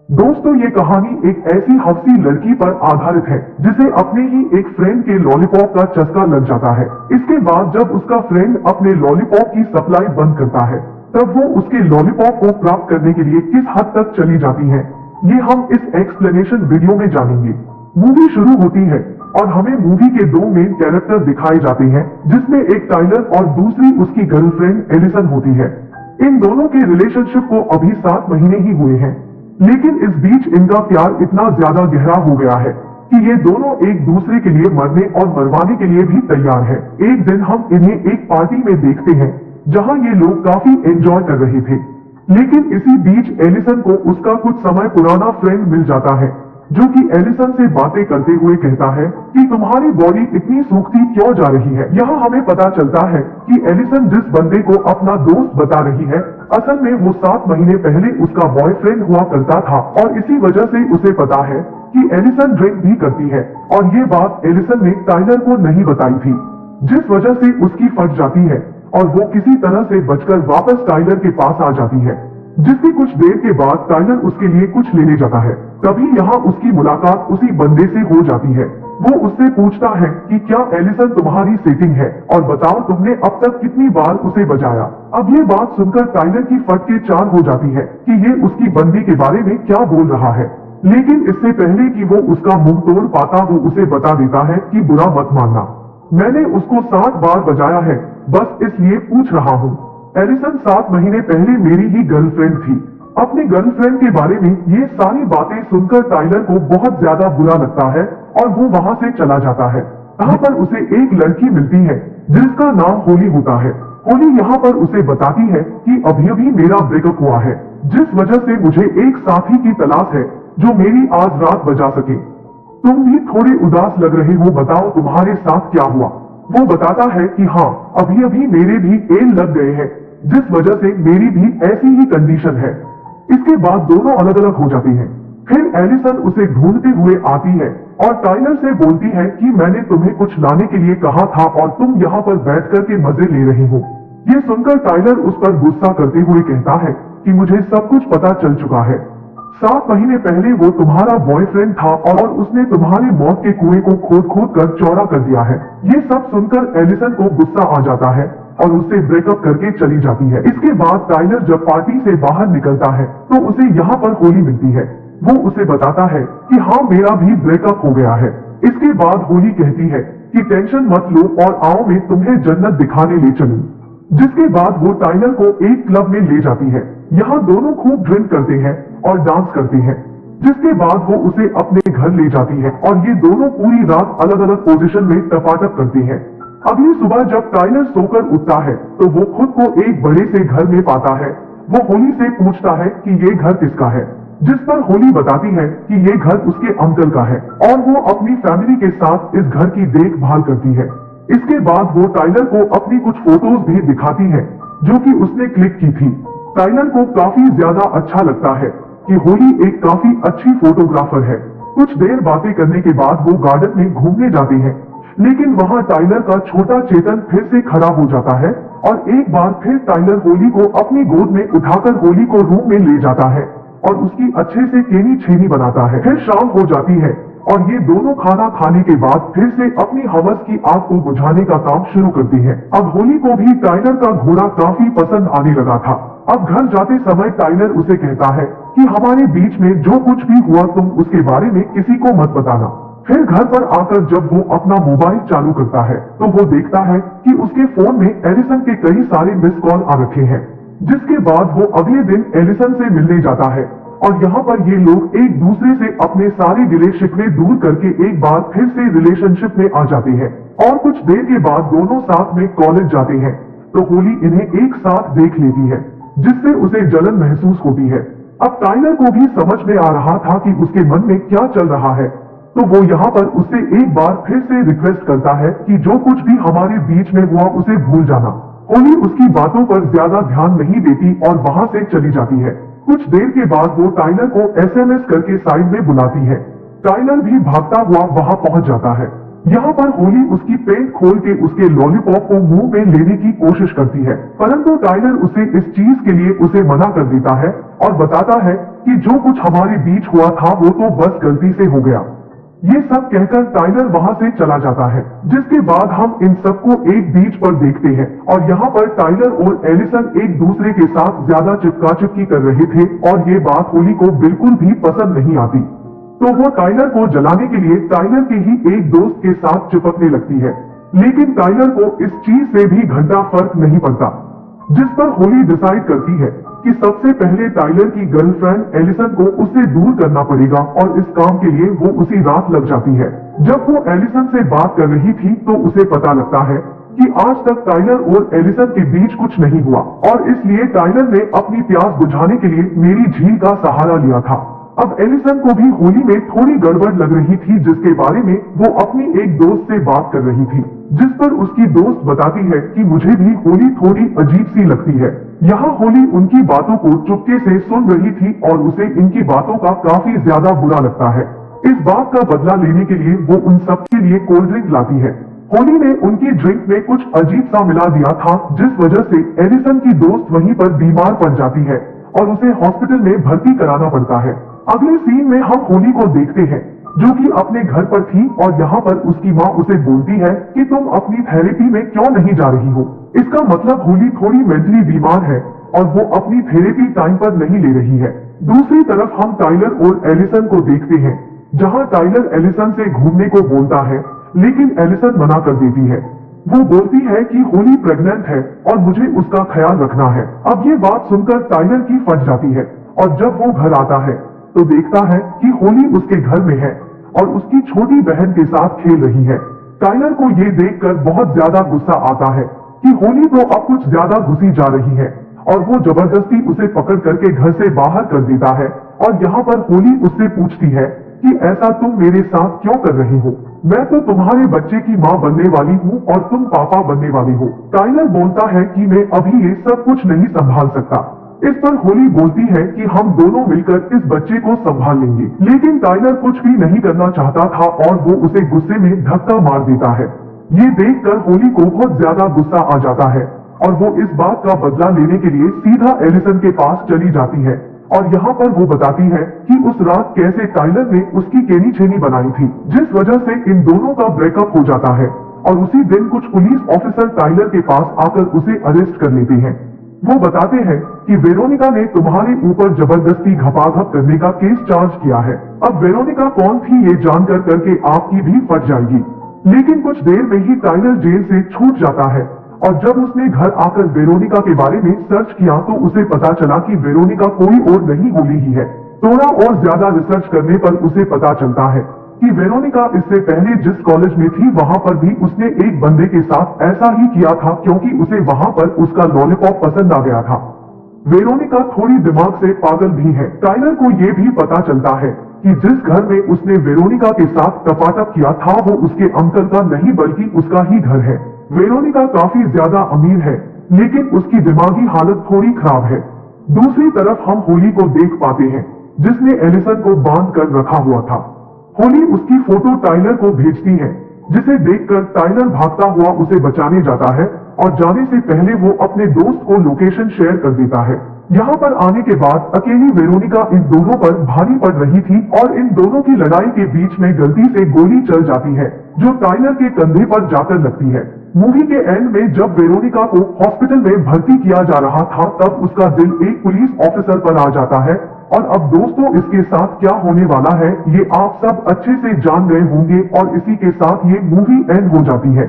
दोस्तों, ये कहानी एक ऐसी हफ्सी लड़की पर आधारित है जिसे अपने ही एक फ्रेंड के लॉलीपॉप का चस्का लग जाता है। इसके बाद जब उसका फ्रेंड अपने लॉलीपॉप की सप्लाई बंद करता है, तब वो उसके लॉलीपॉप को प्राप्त करने के लिए किस हद तक चली जाती है, ये हम इस एक्सप्लेनेशन वीडियो में जानेंगे। मूवी शुरू होती है और हमें मूवी के दो मेन कैरेक्टर दिखाए जाते हैं, जिसमें एक टाइलर और दूसरी उसकी गर्लफ्रेंड एलिसन होती है। इन दोनों के रिलेशनशिप को अभी 7 महीने ही हुए हैं, लेकिन इस बीच इनका प्यार इतना ज्यादा गहरा हो गया है कि ये दोनों एक दूसरे के लिए मरने और मरवाने के लिए भी तैयार हैं। एक दिन हम इन्हें एक पार्टी में देखते हैं जहां ये लोग काफी एंजॉय कर रहे थे, लेकिन इसी बीच एलिसन को उसका कुछ समय पुराना फ्रेंड मिल जाता है, जो कि एलिसन से बातें करते हुए कहता है कि तुम्हारी बॉडी इतनी सूखती क्यों जा रही है। यहाँ हमें पता चलता है कि एलिसन जिस बंदे को अपना दोस्त बता रही है, असल में वो 7 महीने पहले उसका बॉयफ्रेंड हुआ करता था, और इसी वजह से उसे पता है कि एलिसन ड्रिंक भी करती है, और ये बात एलिसन ने टाइलर को नहीं बताई थी, जिस वजह से उसकी फट जाती है और वो किसी तरह से बचकर वापस टाइलर के पास आ जाती है, जिसकी कुछ देर के बाद टाइलर उसके लिए कुछ लेने जाता है। तभी यहाँ उसकी मुलाकात उसी बंदे से हो जाती है। वो उससे पूछता है कि क्या एलिसन तुम्हारी सेटिंग है, और बताओ तुमने अब तक कितनी बार उसे बचाया। अब ये बात सुनकर टाइलर की फट के चार हो जाती है कि ये उसकी बंदी के बारे में क्या बोल रहा है, लेकिन इससे पहले कि वो उसका मुंह तोड़ पाता, वो उसे बता देता है कि बुरा मत मानना, मैंने उसको 7 बार बजाया है, बस इसलिए पूछ रहा हूँ। एलिसन 7 महीने पहले मेरी ही गर्लफ्रेंड थी। अपनी गर्लफ्रेंड के बारे में ये सारी बातें सुनकर टाइलर को बहुत ज्यादा बुरा लगता है और वो वहाँ से चला जाता है। यहाँ पर उसे एक लड़की मिलती है जिसका नाम होली होता है। होली यहाँ पर उसे बताती है कि अभी अभी मेरा ब्रेकअप हुआ है, जिस वजह से मुझे एक साथी की तलाश है जो मेरी आज रात बजा सके। तुम भी थोड़े उदास लग रहे हो, बताओ तुम्हारे साथ क्या हुआ। वो बताता है कि हाँ, अभी अभी मेरे भी एल लग गए हैं, जिस वजह से मेरी भी ऐसी ही कंडीशन है। इसके बाद दोनों अलग अलग हो जाते हैं। फिर एलिसन उसे ढूंढते हुए आती है और टाइलर से बोलती है कि मैंने तुम्हें कुछ लाने के लिए कहा था और तुम यहाँ पर बैठ कर के मजे ले रही हो। ये सुनकर टाइलर उस पर गुस्सा करते हुए कहता है कि मुझे सब कुछ पता चल चुका है। 7 महीने पहले वो तुम्हारा बॉयफ्रेंड था और उसने तुम्हारी मौत के कुएं को खोद खोद कर चौड़ा कर दिया है। ये सब सुनकर एलिसन को गुस्सा आ जाता है और उससे ब्रेकअप करके चली जाती है। इसके बाद टाइलर जब पार्टी से बाहर निकलता है तो उसे यहाँ पर होली मिलती है। वो उसे बताता है कि हाँ, मेरा भी ब्रेकअप हो गया है। इसके बाद होली कहती है कि टेंशन मत लो और आओ मैं तुम्हें जन्नत दिखाने ले चलूं। जिसके बाद वो टाइलर को एक क्लब में ले जाती है। यहाँ दोनों खूब ड्रिंक करते हैं और डांस करते हैं। जिसके बाद वो उसे अपने घर ले जाती है और ये दोनों पूरी रात अलग अलग पोजीशन में टपाटप करते हैं। अगली सुबह जब टाइलर सोकर उठता है तो वो खुद को एक बड़े से घर में पाता है। वो होली से पूछता है कि ये घर किसका है, जिस पर होली बताती है कि ये घर उसके अंकल का है और वो अपनी फैमिली के साथ इस घर की देखभाल करती है। इसके बाद वो टाइलर को अपनी कुछ फोटोज भी दिखाती है जो कि उसने क्लिक की थी। टाइलर को काफी ज्यादा अच्छा लगता है कि होली एक काफी अच्छी फोटोग्राफर है। कुछ देर बातें करने के बाद वो गार्डन में घूमने जाते हैं, लेकिन वहाँ टाइलर का छोटा चेतन फिर से खड़ा हो जाता है और एक बार फिर टाइलर होली को अपनी गोद में उठाकर होली को रूम में ले जाता है और उसकी अच्छे से केनी छेनी बनाता है। फिर शाम हो जाती है और ये दोनों खाना खाने के बाद फिर से अपनी हवस की आग को बुझाने का काम शुरू करती है। अब होली को भी टाइलर का घोड़ा काफी पसंद आने लगा था। अब घर जाते समय टाइलर उसे कहता है कि हमारे बीच में जो कुछ भी हुआ तुम उसके बारे में किसी को मत बताना। फिर घर पर आकर जब वो अपना मोबाइल चालू करता है तो वो देखता है कि उसके फोन में एलिसन के कई सारे मिस कॉल आ रखे हैं। जिसके बाद वो अगले दिन एलिसन से मिलने जाता है और यहाँ पर ये लोग एक दूसरे से अपने सारे गिले शिकवे दूर करके एक बार फिर से रिलेशनशिप में आ जाते हैं। और कुछ देर के बाद दोनों साथ में कॉलेज जाते हैं तो होली इन्हें एक साथ देख लेती है, जिससे उसे जलन महसूस होती है। अब टाइलर को भी समझ में आ रहा था कि उसके मन में क्या चल रहा है, तो वो यहाँ पर उससे एक बार फिर से रिक्वेस्ट करता है कि जो कुछ भी हमारे बीच में हुआ उसे भूल जाना। होली उसकी बातों पर ज्यादा ध्यान नहीं देती और वहाँ से चली जाती है। कुछ देर के बाद वो टाइलर को एसएमएस करके साइड में बुलाती है। टाइलर भी भागता हुआ वहाँ पहुँच जाता है। यहाँ पर होली उसकी पेंट खोल के उसके लॉलीपॉप को मुंह में लेने की कोशिश करती है, परंतु टाइलर उसे इस चीज के लिए उसे मना कर देता है और बताता है कि जो कुछ हमारे बीच हुआ था वो तो बस गलती से हो गया। ये सब कहकर टाइलर वहां से चला जाता है, जिसके बाद हम इन सबको एक बीच पर देखते हैं और यहाँ पर टाइलर और एलिसन एक दूसरे के साथ ज्यादा चिपका चिपकी कर रहे थे और ये बात होली को बिल्कुल भी पसंद नहीं आती। तो वो टाइलर को जलाने के लिए टाइलर के ही एक दोस्त के साथ चिपकने लगती है, लेकिन टाइलर को इस चीज से भी घंटा फर्क नहीं पड़ता, जिस पर होली डिसाइड करती है कि सबसे पहले टाइलर की गर्लफ्रेंड एलिसन को उससे दूर करना पड़ेगा और इस काम के लिए वो उसी रात लग जाती है। जब वो एलिसन से बात कर रही थी तो उसे पता लगता है कि आज तक टाइलर और एलिसन के बीच कुछ नहीं हुआ और इसलिए टाइलर ने अपनी प्यास बुझाने के लिए मेरी झील का सहारा लिया था। अब एलिसन को भी होली में थोड़ी गड़बड़ लग रही थी, जिसके बारे में वो अपनी एक दोस्त से बात कर रही थी, जिस पर उसकी दोस्त बताती है कि मुझे भी होली थोड़ी अजीब सी लगती है। यहाँ होली उनकी बातों को चुपके से सुन रही थी और उसे इनकी बातों का काफी ज्यादा बुरा लगता है। इस बात का बदला लेने के लिए वो उन सब के लिए कोल्ड ड्रिंक लाती है। होली ने उनकी ड्रिंक में कुछ अजीब सा मिला दिया था, जिस वजह से एलिसन की दोस्त वहीं पर बीमार पड़ जाती है और उसे हॉस्पिटल में भर्ती कराना पड़ता है। अगले सीन में हम होली को देखते हैं, जो कि अपने घर पर थी और यहाँ पर उसकी माँ उसे बोलती है कि तुम अपनी थेरेपी में क्यों नहीं जा रही हो। इसका मतलब होली थोड़ी मेंटली बीमार है और वो अपनी थेरेपी टाइम पर नहीं ले रही है। दूसरी तरफ हम टाइलर और एलिसन को देखते हैं, जहाँ टाइलर एलिसन से घूमने को बोलता है, लेकिन एलिसन मना कर देती है। वो बोलती है कि होली प्रेग्नेंट है और मुझे उसका ख्याल रखना है। अब ये बात सुनकर टाइलर की फट जाती है और जब वो घर आता है तो देखता है कि होली उसके घर में है और उसकी छोटी बहन के साथ खेल रही है। टाइलर को ये देखकर बहुत ज्यादा गुस्सा आता है कि होली तो अब कुछ ज्यादा घुसी जा रही है और वो जबरदस्ती उसे पकड़ करके घर से बाहर कर देता है और यहाँ पर होली उससे पूछती है कि ऐसा तुम मेरे साथ क्यों कर रही हो? मैं तो तुम्हारे बच्चे की माँ बनने वाली हूँ और तुम पापा बनने वाले हो। टाइलर बोलता है कि मैं अभी ये सब कुछ नहीं संभाल सकता। इस पर होली बोलती है कि हम दोनों मिलकर इस बच्चे को संभाल लेंगे, लेकिन टाइलर कुछ भी नहीं करना चाहता था और वो उसे गुस्से में धक्का मार देता है। ये देखकर होली को बहुत ज्यादा गुस्सा आ जाता है और वो इस बात का बदला लेने के लिए सीधा एलिसन के पास चली जाती है और यहाँ पर वो बताती है कि उस रात कैसे टाइलर ने उसकी केनी छेनी बनाई थी, जिस वजह से इन दोनों का ब्रेकअप हो जाता है और उसी दिन कुछ पुलिस ऑफिसर टाइलर के पास आकर उसे अरेस्ट कर लेते हैं। वो बताते हैं कि वेरोनिका ने तुम्हारे ऊपर जबरदस्ती घपाघप करने का केस चार्ज किया है। अब वेरोनिका कौन थी ये जानकर करके आपकी भी फट जाएगी। लेकिन कुछ देर में ही टाइलर जेल से छूट जाता है और जब उसने घर आकर वेरोनिका के बारे में सर्च किया तो उसे पता चला कि वेरोनिका कोई और नहीं होली ही है। थोड़ा और ज्यादा रिसर्च करने पर उसे पता चलता है कि वेरोनिका इससे पहले जिस कॉलेज में थी वहां पर भी उसने एक बंदे के साथ ऐसा ही किया था, क्योंकि उसे वहां पर उसका लॉलीपॉप पसंद आ गया था। वेरोनिका थोड़ी दिमाग से पागल भी है। टाइलर को ये भी पता चलता है कि जिस घर में उसने वेरोनिका के साथ टपाटप किया था वो उसके अंकल का नहीं बल्कि उसका ही घर है। वेरोनिका काफी ज्यादा अमीर है, लेकिन उसकी दिमागी हालत थोड़ी खराब है। दूसरी तरफ हम होली को देख पाते हैं, जिसने एलिसन को बांध कर रखा हुआ था। होली उसकी फोटो टाइलर को भेजती है, जिसे देखकर टाइलर भागता हुआ उसे बचाने जाता है और जाने से पहले वो अपने दोस्त को लोकेशन शेयर कर देता है। यहाँ पर आने के बाद अकेली वेरोनिका इन दोनों पर भारी पड़ रही थी और इन दोनों की लड़ाई के बीच में गलती से गोली चल जाती है, जो टाइलर के कंधे पर जाकर लगती है। मूवी के एंड में जब वेरोनिका को हॉस्पिटल में भर्ती किया जा रहा था तब उसका दिल एक पुलिस ऑफिसर पर आ जाता है और अब दोस्तों इसके साथ क्या होने वाला है ये आप सब अच्छे से जान गए होंगे और इसी के साथ ये मूवी एंड हो जाती है।